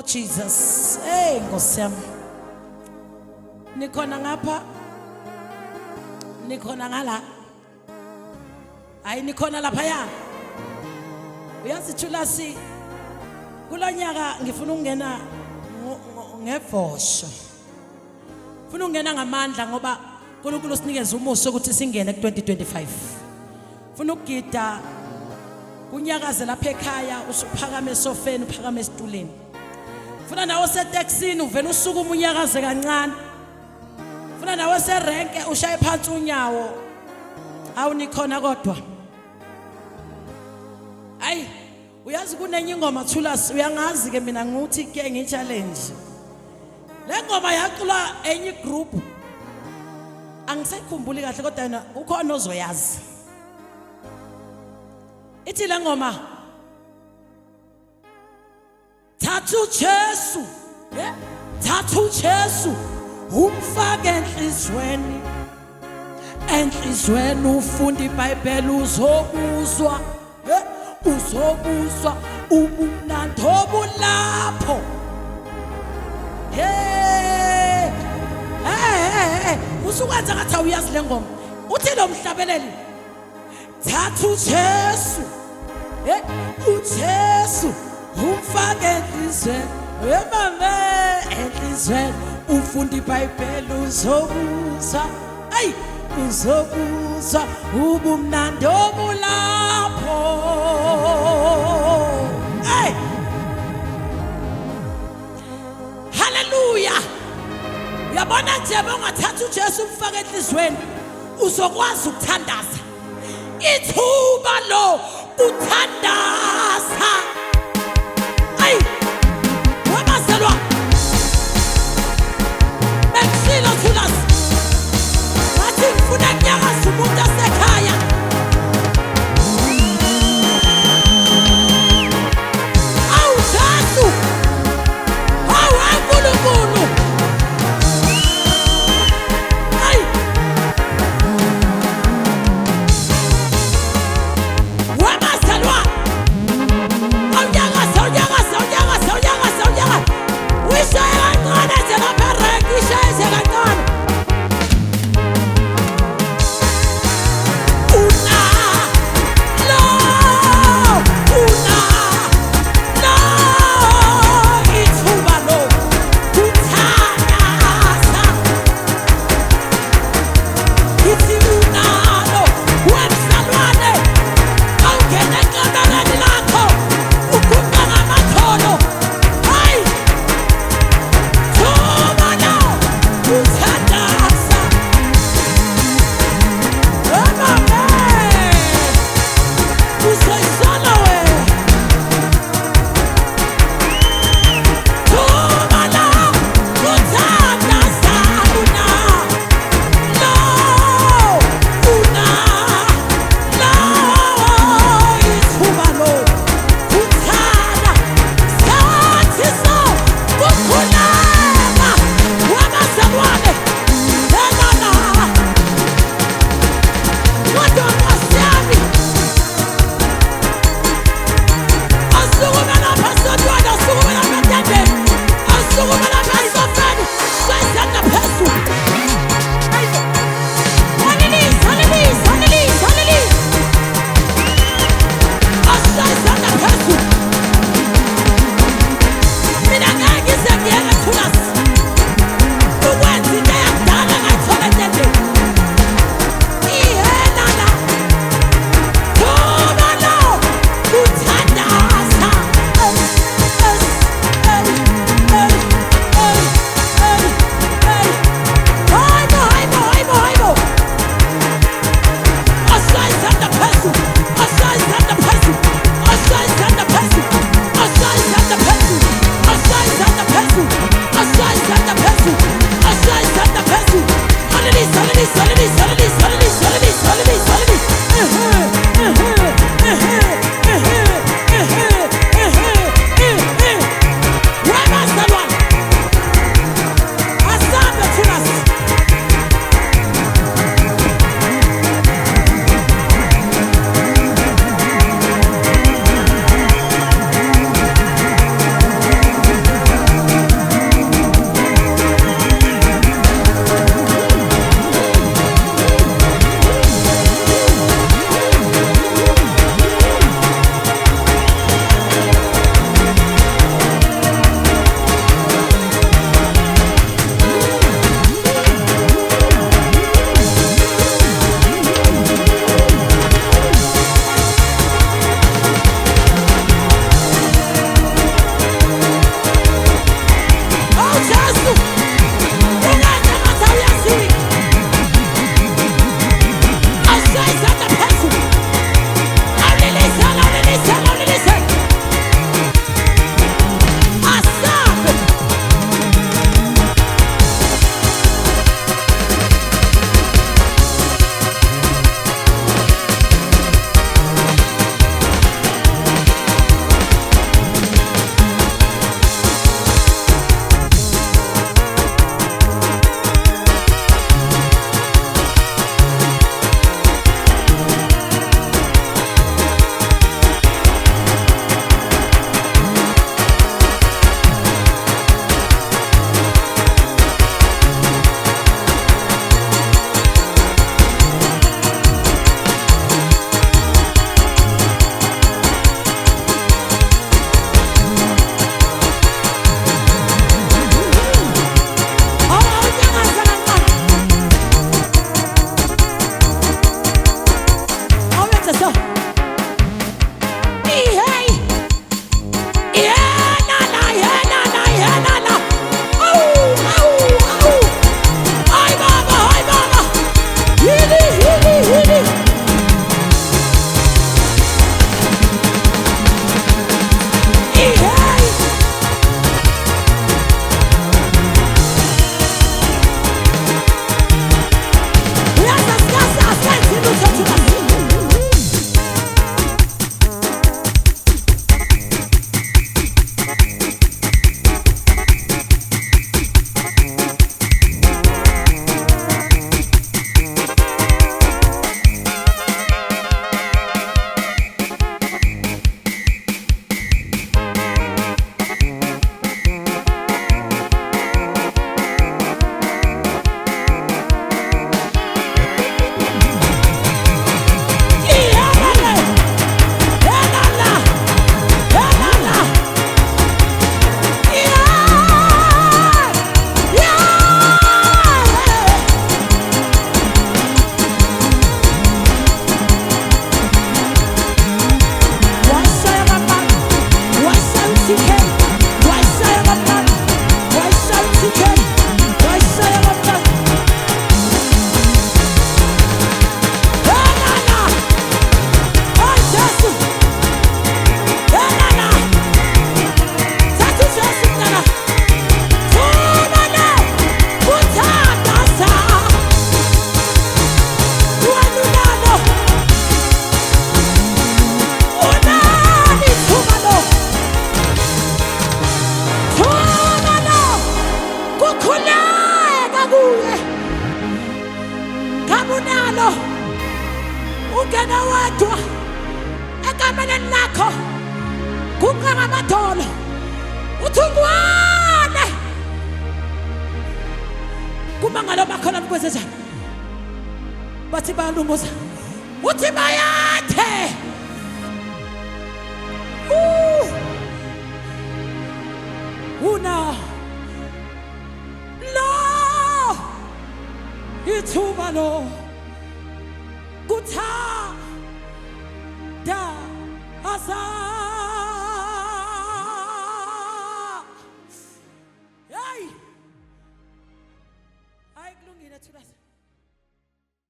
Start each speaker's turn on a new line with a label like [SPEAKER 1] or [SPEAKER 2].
[SPEAKER 1] Jesus. Hey Nkosi yami. Nikhona ngapha? Nikhona ngala? Hayi nikhona lapha ya? Uyazi Thulasi kulonyaka ngifuna ukungena ngevosho. Ngifuna ukungena ngamandla ngoba uNkulunkulu sinikeza umuso ukuthi singene ku2025. Ngifuna ukugida kunyakaze lapha ekhaya usuphakame esofeni uphakame esituleni. Ngifuna nawe seTaxini uvela usuku umunyakaze kancane. Ngifuna nawe serenke ushaye phansi unyawo. Awu nikhona kodwa. Hayi uyazi kunenye ingoma Thulasi uyangazi ke mina nguthi ke ngi-challenge. Le ngoma yacula enye group. Angisekhumbuli kahle kodwa yena ukhona ozoyazi. Ithi le ngoma Thathu Jesu, Thathu Jesu umfake enhlizweni. Enhlizweni ufunda iBhayibheli uzobuzwa. Uzobuzwa ubumnandi obulapho. Usukwenza ngathi awuyazi le ngoma. Uthi lo mhlabeleli Thathu Jesu. uJesu umfake enhlizweni. Mama enhlizweni ufunda iBhayibheli uzobuzwa. Ay uzobuzwa ubumnandi obulapho. Hey hallelujah. Uyabona nje bongathatha uJesu umfake enhlizweni uzokwazi ukuthandaza. Ithuba lo uthandaza. Ay wabazalwa Maxilo Thulasi wathi ngifuna kunyakaza umuntu asekhaya. Awu Jesu awu uNkulunkulu. Ay wabazalwa ungena wedwa ekameleni lakho kunqa ngamadolo uthi ngwane kuma ngalo bakhona kwenze njani bathi bayalunguza uthi bayathe una lo ithuba lo kutha da asa